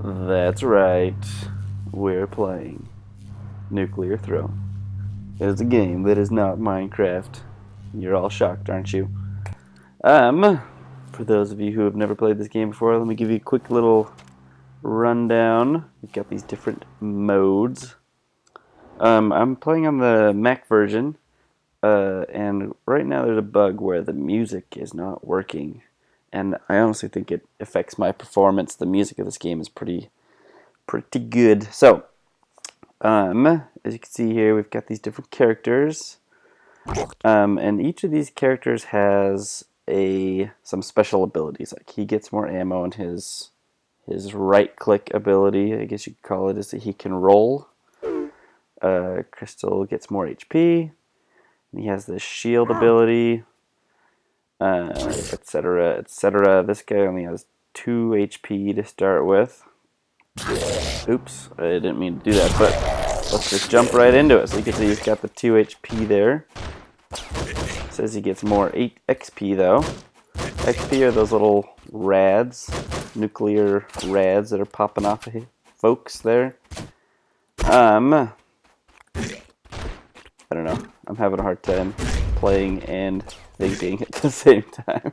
That's right. We're playing Nuclear Throne. It is a game that is not Minecraft. You're all shocked, aren't you? For those of you who have never played this game before, let me give you a quick little rundown. We've got these different modes. I'm playing on the Mac version, and right now there's a bug where the music is not working, and I honestly think it affects my performance. The music of this game is pretty good. So, as you can see here, we've got these different characters, and each of these characters has some special abilities. Like he gets more ammo, and his right-click ability, I guess you could call it, is that he can roll. Crystal gets more HP. And he has this shield ability, etc., etc. This guy only has 2 HP to start with. Oops, I didn't mean to do that, but let's just jump right into it. So you can see he's got the 2 HP there. It says he gets more 8 XP though. XP are those little rads, nuclear rads that are popping off of folks there. I don't know. I'm having a hard time playing and thinking at the same time.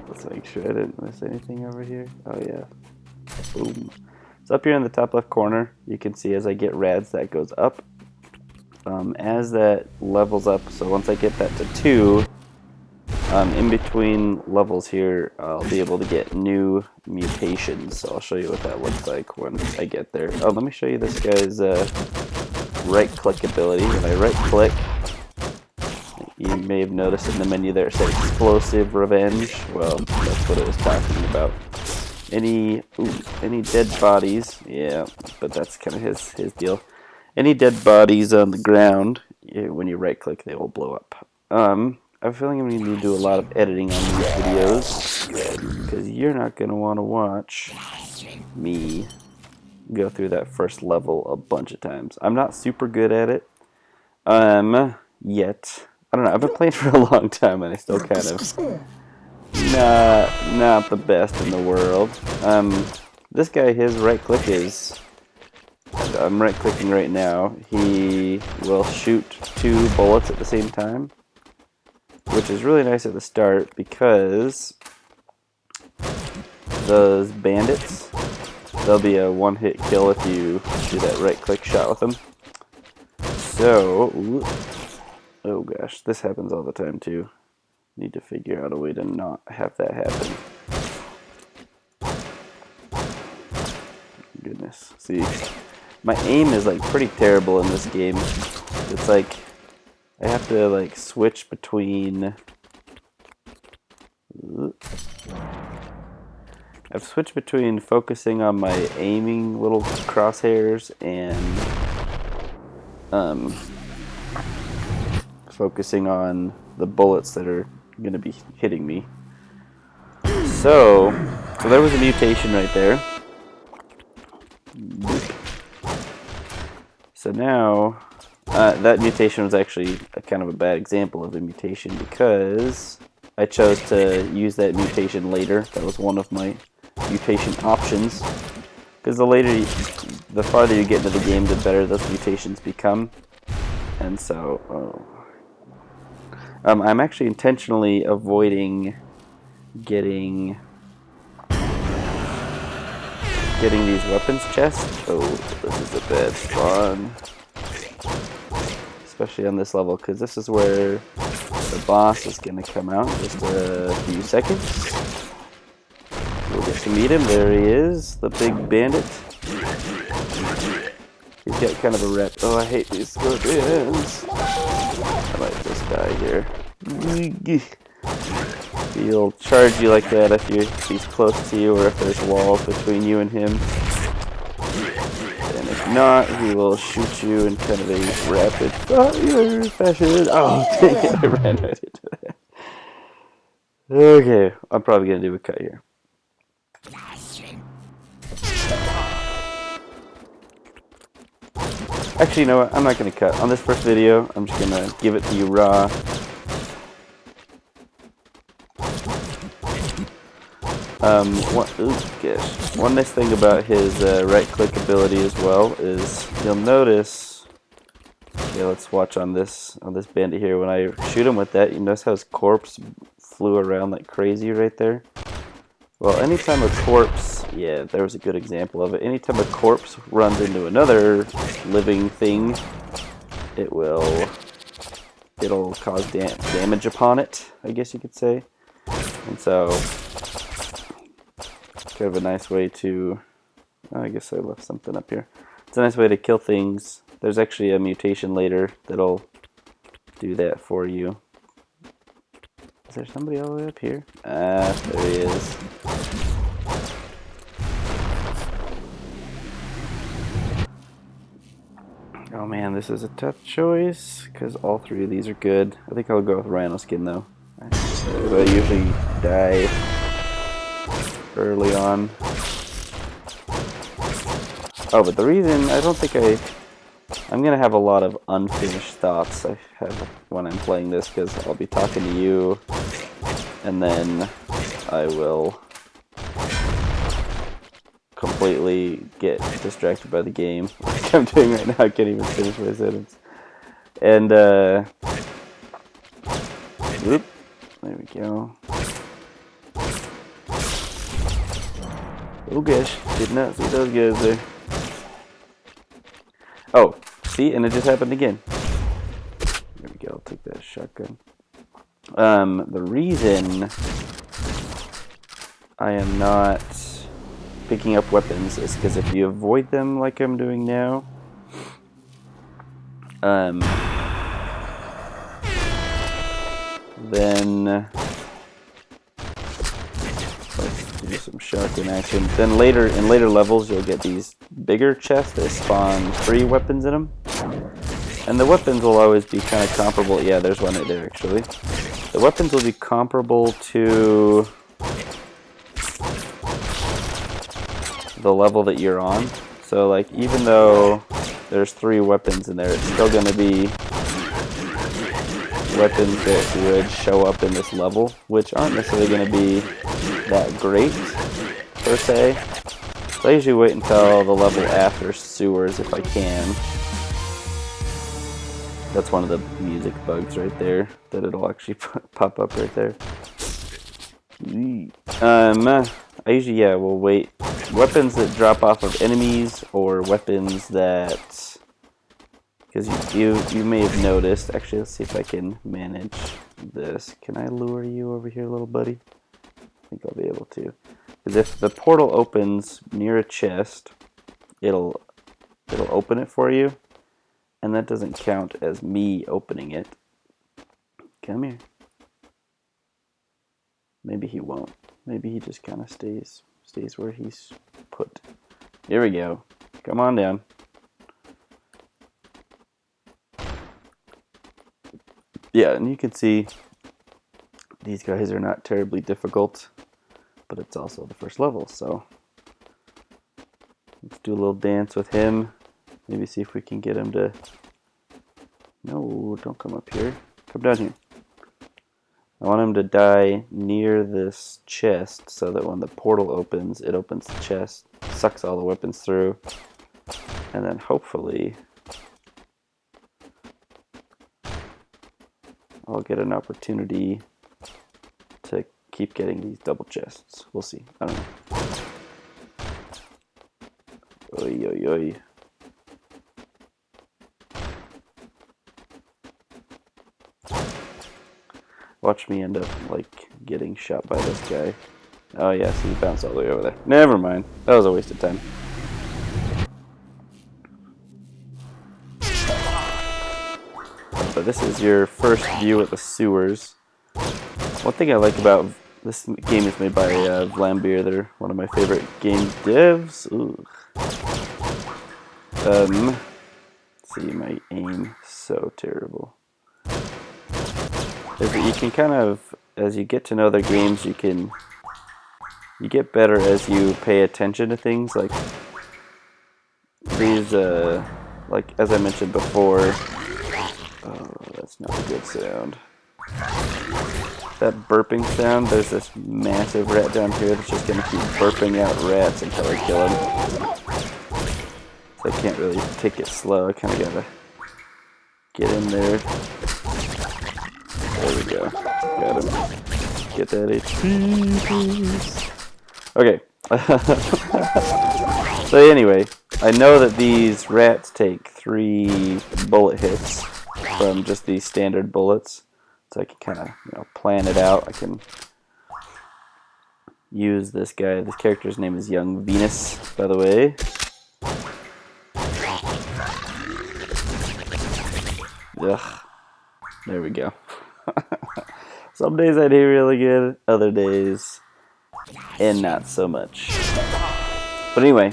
Let's make sure I didn't miss anything over here. Oh yeah. Boom. So up here in the top left corner, you can see as I get rads, that goes up. As that levels up, so once I get that to 2, in between levels here, I'll be able to get new mutations. So I'll show you what that looks like when I get there. Oh, let me show you this guy's right-click ability. When I right-click, you may have noticed in the menu there it said Explosive Revenge. Well, that's what it was talking about. Any dead bodies, yeah, but that's kind of his deal. Any dead bodies on the ground, when you right-click, they will blow up. I have a feeling I'm going to need to do a lot of editing on these videos, because you're not going to want to watch me go through that first level a bunch of times. I'm not super good at it, yet. I don't know, I've been playing for a long time, and I still kind of not the best in the world. This guy, his right-click is... I'm right-clicking right now. He will shoot 2 bullets at the same time, which is really nice at the start because those bandits, they'll be a one-hit kill if you do that right-click shot with them. So, oh gosh, this happens all the time too. Need to figure out a way to not have that happen. Goodness, see. My aim is like pretty terrible in this game. It's like I have to like switch between. I've switched between focusing on my aiming little crosshairs and focusing on the bullets that are going to be hitting me. So there was a mutation right there. So now, that mutation was actually kind of a bad example of a mutation because I chose to use that mutation later. That was one of my mutation options. Because the farther you get into the game, the better those mutations become. And so, I'm actually intentionally avoiding getting these weapons chests. Oh, this is a bad spawn. Especially on this level, because this is where the boss is going to come out in just a few seconds. We'll get to meet him. There he is, the big bandit. He's got kind of a rep. Oh, I hate these scorpions. I might just die here. He'll charge you like that if he's close to you or if there's walls between you and him. And if not, he will shoot you in kind of a rapid fire fashion. Oh, dang it, I ran right into that. Okay, I'm probably going to do a cut here. Actually, you know what? I'm not going to cut. On this first video, I'm just going to give it to you raw. One nice thing about his right-click ability as well is you'll notice. Yeah, let's watch on this bandit here. When I shoot him with that, you notice how his corpse flew around like crazy right there. Well, anytime a corpse, yeah, there was a good example of it. Anytime a corpse runs into another living thing, it'll cause damage upon it, I guess you could say. And so, kind of a nice way to, oh, I guess I left something up here. It's a nice way to kill things. There's actually a mutation later that'll do that for you. Is there somebody all the way up here? Ah, there he is. Oh man, this is a tough choice because all three of these are good. I think I'll go with Rhino Skin though. I usually die early on. Oh, but the reason I don't think I'm gonna have a lot of unfinished thoughts I have when I'm playing this because I'll be talking to you, and then I will completely get distracted by the game, like I'm doing right now. I can't even finish my sentence. And whoop, there we go. Oh gosh, did not see those guys there. Oh, see, and it just happened again. There we go, I'll take that shotgun. The reason I am not picking up weapons is because if you avoid them like I'm doing now, then let's do some shotgun action. Then later in later levels, you'll get these bigger chests that spawn 3 weapons in them, and the weapons will always be kind of comparable. Yeah, there's one right there actually. The weapons will be comparable to the level that you're on. So like even though there's 3 weapons in there, it's still going to be weapons that would show up in this level, which aren't necessarily going to be that great per se. So I usually wait until the level after sewers if I can. That's one of the music bugs right there, that it'll actually pop up right there. I usually, yeah, will wait. Weapons that drop off of enemies, or weapons that, because you may have noticed, actually let's see if I can manage this. Can I lure you over here, little buddy? I think I'll be able to. Because if the portal opens near a chest, it'll open it for you, and that doesn't count as me opening it. Come here. Maybe he won't. Maybe he just kind of stays where he's put. Here we go. Come on down. Yeah, and you can see these guys are not terribly difficult, but it's also the first level, so let's do a little dance with him. Maybe see if we can get him to... No, don't come up here. Come down here. I want him to die near this chest so that when the portal opens, it opens the chest, sucks all the weapons through, and then hopefully I'll get an opportunity to keep getting these double chests. We'll see. I don't know. Oy, oy, oy. Watch me end up, like, getting shot by this guy. Oh, yeah, see, he bounced all the way over there. Never mind. That was a waste of time. But this is your first view at the sewers. One thing I like about this game is made by Vlambeer. They're one of my favorite game devs. Ooh. See, my aim so terrible. Is that you can kind of, as you get to know their games, you get better as you pay attention to things. Like these, like as I mentioned before. Oh, that's not a good sound. that burping sound, there's this massive rat down here that's just gonna keep burping out rats until I kill him. So I can't really take it slow. I kind of gotta get in there. There we go. Got him. Get that HP. Okay. So anyway, I know that these rats take 3 bullet hits from just these standard bullets. So I can kind of, plan it out. I can use this guy. This character's name is Young Venus, by the way. Ugh. There we go. Some days I do really good, other days, and not so much. But anyway,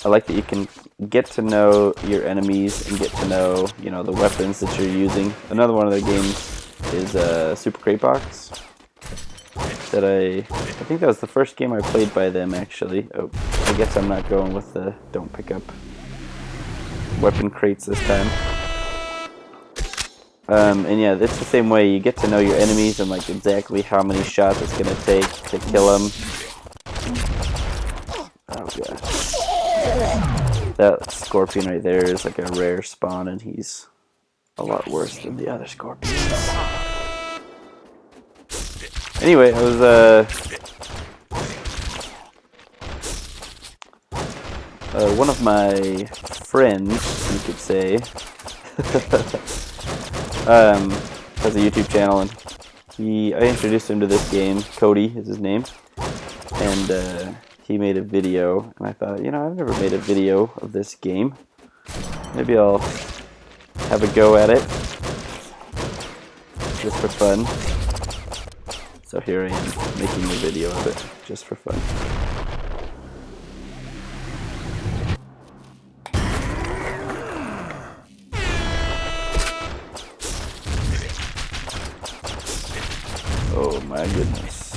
I like that you can get to know your enemies and get to know, the weapons that you're using. Another one of the games is Super Crate Box. That I think that was the first game I played by them, actually. Oh, I guess I'm not going with the don't pick up weapon crates this time. And yeah, it's the same way. You get to know your enemies and like exactly how many shots it's gonna take to kill them. Oh god, that scorpion right there is like a rare spawn, and he's a lot worse than the other scorpions. Anyway, I was one of my friends, you could say, has a YouTube channel, and I introduced him to this game. Cody is his name, and he made a video, and I thought, I've never made a video of this game. Maybe I'll have a go at it, just for fun. So here I am, making a video of it, just for fun. Oh my goodness.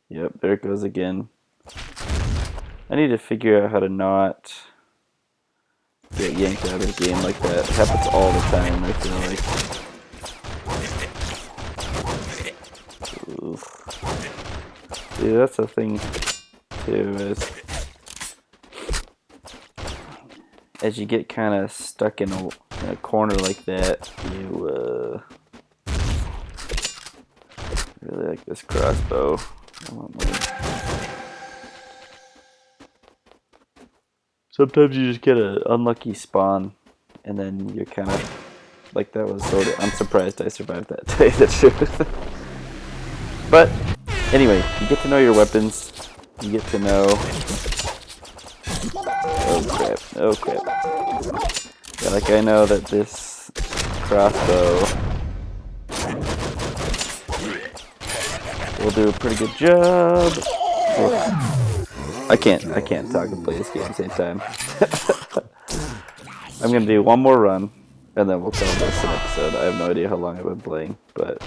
Yep, there it goes again. I need to figure out how to not get yanked out of the game like that. It happens all the time, I feel like. Oof. See, that's the thing, too, is as you get kind of stuck in a corner like that, you, really like this crossbow. I want more. Sometimes you just get an unlucky spawn, and then you're kind of like, that was sort of. I'm surprised I survived that, to tell you the truth. But anyway, you get to know your weapons. You get to know. Oh crap! Oh crap! Yeah, like I know that this crossbow will do a pretty good job. I can't talk and play this game at the same time. I'm gonna do one more run, and then we'll call this an episode. I have no idea how long I've been playing, but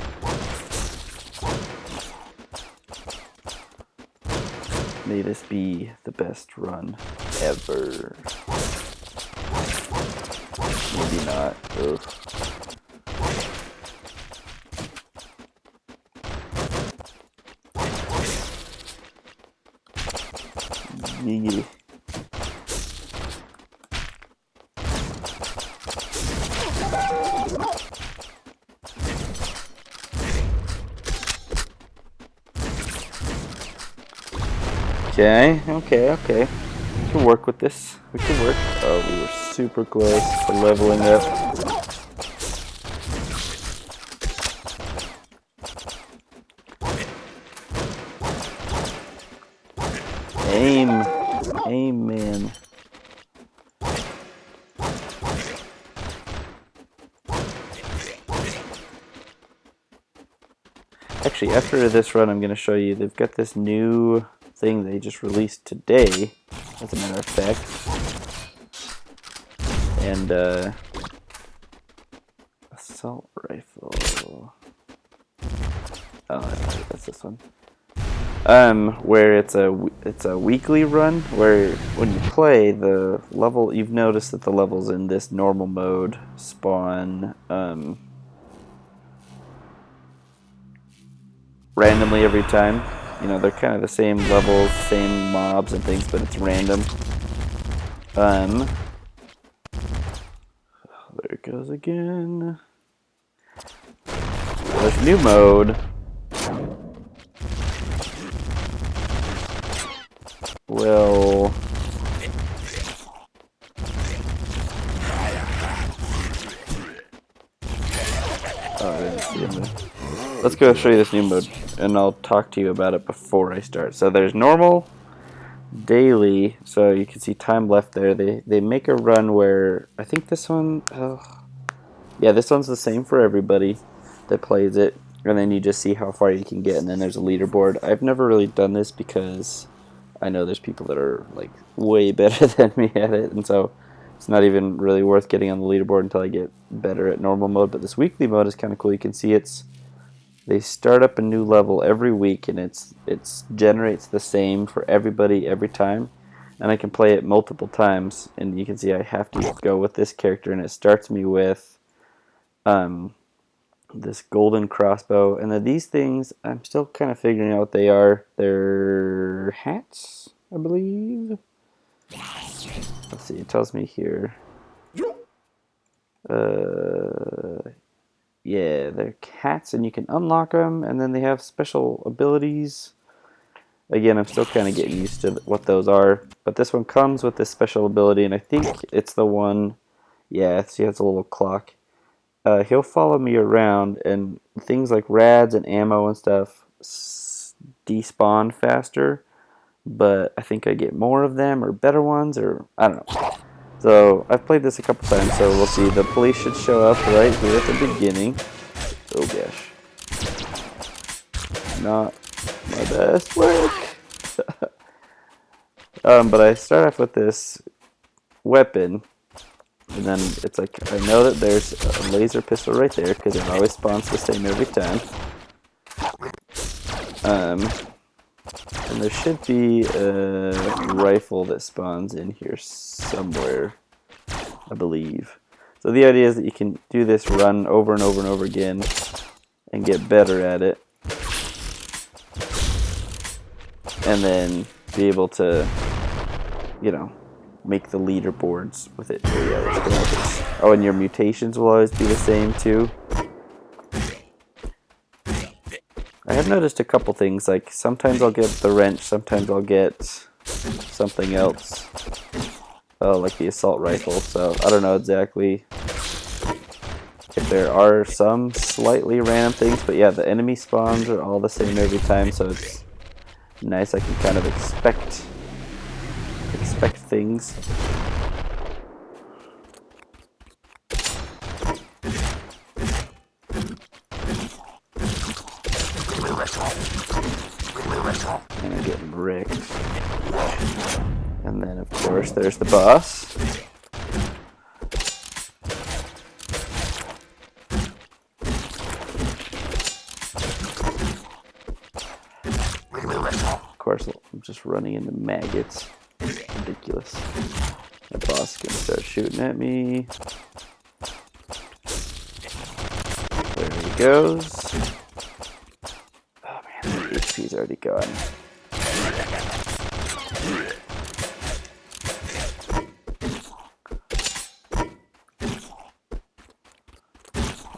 may this be the best run ever. Maybe not. Ugh. Yeah. Okay. We can work with this. We can work. Oh, we were super close to leveling up. Aim, man. Actually, after this run, I'm going to show you, they've got this new thing they just released today, as a matter of fact. And, assault rifle. Oh, that's this one. Where it's a weekly run, where when you play, the level, you've noticed that the levels in this normal mode spawn, randomly every time. You know, they're kind of the same levels, same mobs and things, but it's random. There it goes again. There's new mode. Well, oh, I didn't see him there. Let's go show you this new mode, and I'll talk to you about it before I start. So there's normal, daily, so you can see time left there. They make a run where, I think this one, yeah, this one's the same for everybody that plays it, and then you just see how far you can get, and then there's a leaderboard. I've never really done this because I know there's people that are like way better than me at it, and so it's not even really worth getting on the leaderboard until I get better at normal mode. But this weekly mode is kind of cool. You can see they start up a new level every week, and it's generates the same for everybody every time, and I can play it multiple times. And you can see I have to go with this character, and it starts me with this golden crossbow. And then these things, I'm still kind of figuring out what they are. They're hats, I believe. Let's see, it tells me here. Yeah, they're hats, and you can unlock them, and then they have special abilities. Again, I'm still kind of getting used to what those are, but this one comes with this special ability, and I think it's the one, yeah, see, it's a little clock. He'll follow me around, and things like rads and ammo and stuff despawn faster, but I think I get more of them, or better ones, or I don't know. So I've played this a couple times, so we'll see. The police should show up right here at the beginning. Oh gosh. Not my best work. But I start off with this weapon, and then it's like, I know that there's a laser pistol right there, because it always spawns the same every time. And there should be a rifle that spawns in here somewhere, I believe. So the idea is that you can do this run over and over and over again and get better at it, and then be able to, you know, make the leaderboards with it. Oh, yeah, let's go with this. Oh, and your mutations will always be the same too. I have noticed a couple things, like sometimes I'll get the wrench, sometimes I'll get something else. Oh, like the assault rifle, so I don't know exactly if there are some slightly random things, but yeah, the enemy spawns are all the same every time, so it's nice. I can kind of expect things. And I'm getting wrecked. And then, of course, there's the boss. Of course, I'm just running into maggots. Ridiculous. The boss is going to start shooting at me. There he goes. Oh man, the HP's already gone.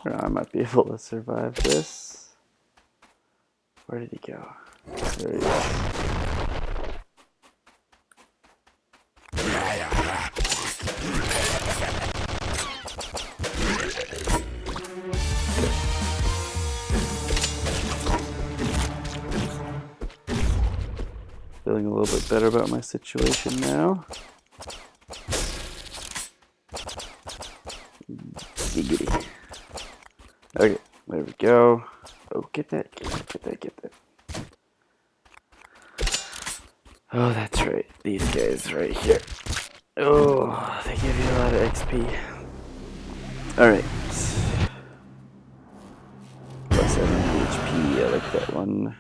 I might be able to survive this. Where did he go? There he is. Feeling a little bit better about my situation now. Giggity. Okay, there we go. Oh, get that. Oh, that's right. These guys right here. Oh, they give you a lot of XP. Alright. Plus 7 HP. I like that one.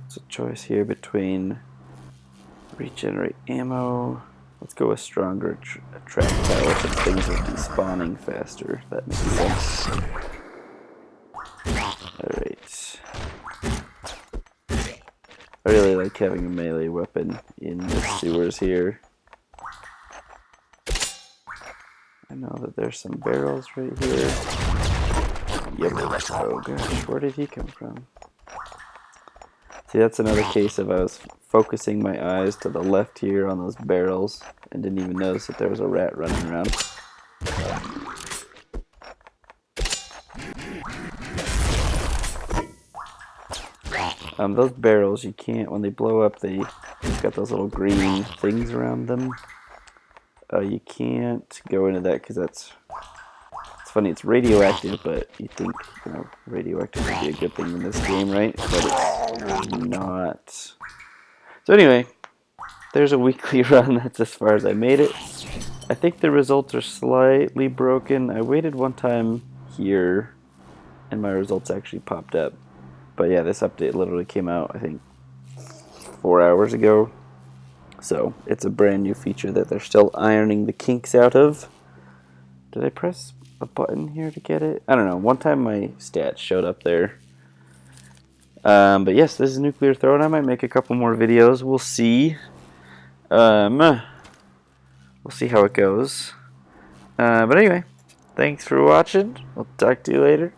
It's a choice here between regenerate ammo Let's go with stronger attract power since things are despawning faster. That makes sense. Alright. I really like having a melee weapon in the sewers here. I know that there's some barrels right here. Yep. Oh gosh, where did he come from? See, that's another case of I was focusing my eyes to the left here on those barrels and didn't even notice that there was a rat running around. Those barrels, you can't, when they blow up, they've got those little green things around them. You can't go into that because it's funny, it's radioactive, but you think, you know, radioactive would be a good thing in this game, right? But it's not. So anyway, there's a weekly run. That's as far as I made it. I think the results are slightly broken. I waited one time here, and my results actually popped up. But yeah, this update literally came out, I think, 4 hours ago. So it's a brand new feature that they're still ironing the kinks out of. Did I press a button here to get it? I don't know. One time my stats showed up there. But yes, this is Nuclear Throne. I might make a couple more videos. We'll see. We'll see how it goes. But anyway, thanks for watching. I'll talk to you later.